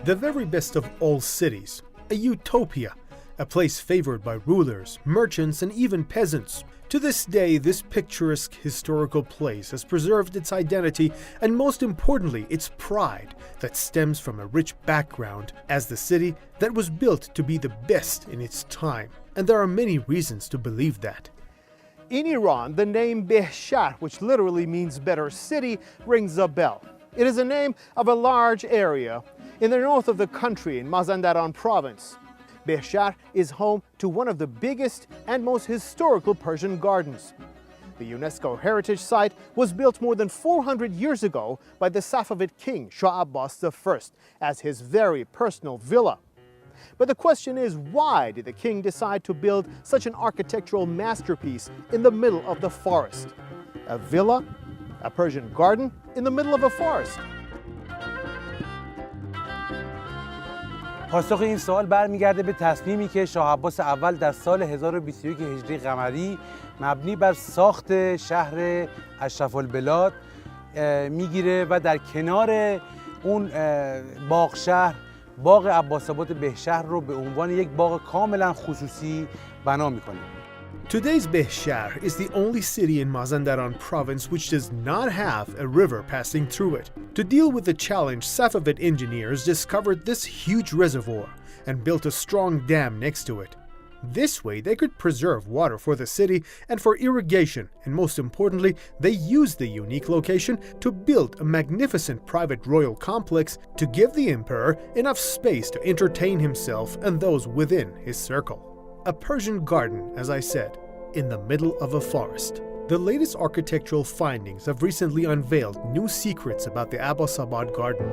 the very best of all cities, a utopia, a place favored by rulers, merchants, and even peasants. To this day, this picturesque historical place has preserved its identity and, most importantly, its pride that stems from a rich background as the city that was built to be the best in its time. And there are many reasons to believe that. In Iran, the name Behshar, which literally means better city, rings a bell. It is a name of a large area in the north of the country in Mazandaran province. Behshar is home to one of the biggest and most historical Persian gardens. The UNESCO heritage site was built more than 400 years ago by the Safavid king Shah Abbas I as his very personal villa. But the question is, why did the king decide to build such an architectural masterpiece in the middle of the forest? A villa, a Persian garden in the middle of a forest. پاسخ این سوال برمیگرده به تصمیمی که شاه عباس اول در سال 1021 هجری قمری مبنی بر ساخت شهر اشرف البلاد میگیره و در کنار اون باغ شهر باغ عباس‌آباد بهشهر رو به عنوان یک باغ کاملا خصوصی بنا میکنه. Today's Behshar is the only city in Mazandaran province which does not have a river passing through it. To deal with the challenge, Safavid engineers discovered this huge reservoir and built a strong dam next to it. This way, they could preserve water for the city and for irrigation, and most importantly, they used the unique location to build a magnificent private royal complex to give the emperor enough space to entertain himself and those within his circle. A Persian garden, as I said, in the middle of a forest. The latest architectural findings have recently unveiled new secrets about the Abbasabad garden.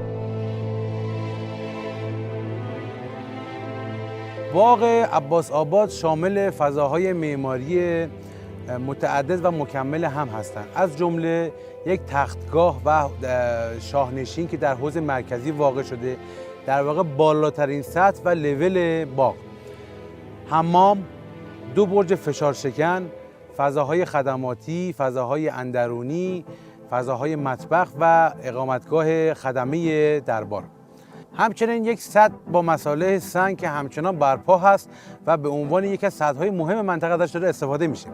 باغ عباس آباد شامل فضاهای معماری متعدد و مکمل هم هستند، از جمله یک تختگاه و شاهنشین که در حوض مرکزی واقع شده، در واقع بالاترین سطح و لول باغ، حمام، دو برج فشارشکن، فضاهای خدماتی، فضاهای اندرونی، فضاهای مطبخ و اقامتگاه خدمه دربار. همچنین یک سد با مصالح سنگ که همچنان برپا هست و به عنوان یکی از سدهای مهم منطقه ازش داره استفاده میشه.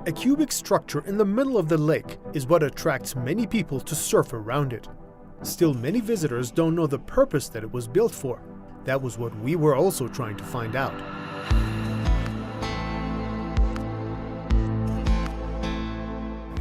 A cubic structure in the middle of the lake is what attracts many people to surf around it. Still, many visitors don't know the purpose that it was built for. That was what we were also trying to find out.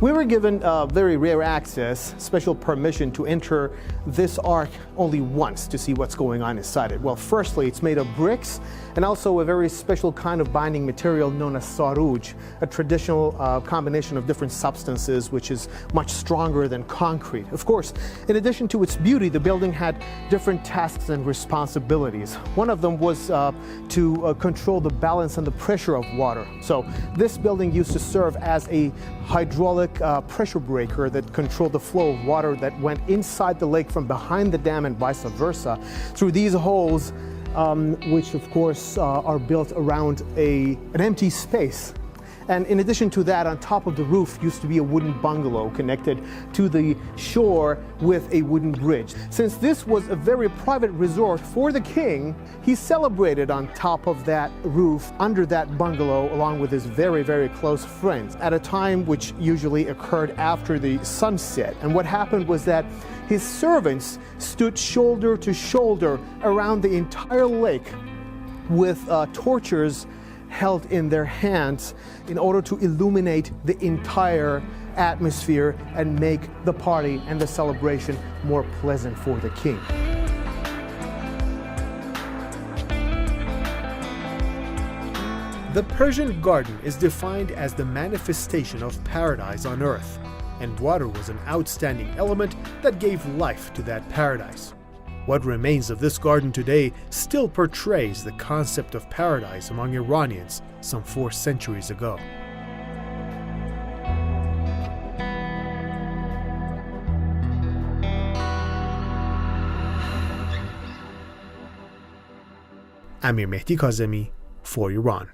We were given very rare access, special permission to enter this ark only once to see what's going on inside it. Well, firstly, it's made of bricks and also a very special kind of binding material known as saruj, a traditional combination of different substances which is much stronger than concrete. Of course, in addition to its beauty, the building had different tasks and responsibilities. One of them was to control the balance and the pressure of water. So this building used to serve as a hydraulic pressure breaker that controlled the flow of water that went inside the lake from behind the dam and vice versa through these holes, which of course are built around an empty space. And in addition to that, on top of the roof used to be a wooden bungalow connected to the shore with a wooden bridge. Since this was a very private resort for the king, he celebrated on top of that roof under that bungalow along with his very, very close friends at a time which usually occurred after the sunset. And what happened was that his servants stood shoulder to shoulder around the entire lake with torches held in their hands in order to illuminate the entire atmosphere and make the party and the celebration more pleasant for the king. The Persian garden is defined as the manifestation of paradise on earth, and water was an outstanding element that gave life to that paradise. What remains of this garden today still portrays the concept of paradise among Iranians some 4 centuries ago. Amir Mehdi Kazemi for Iran.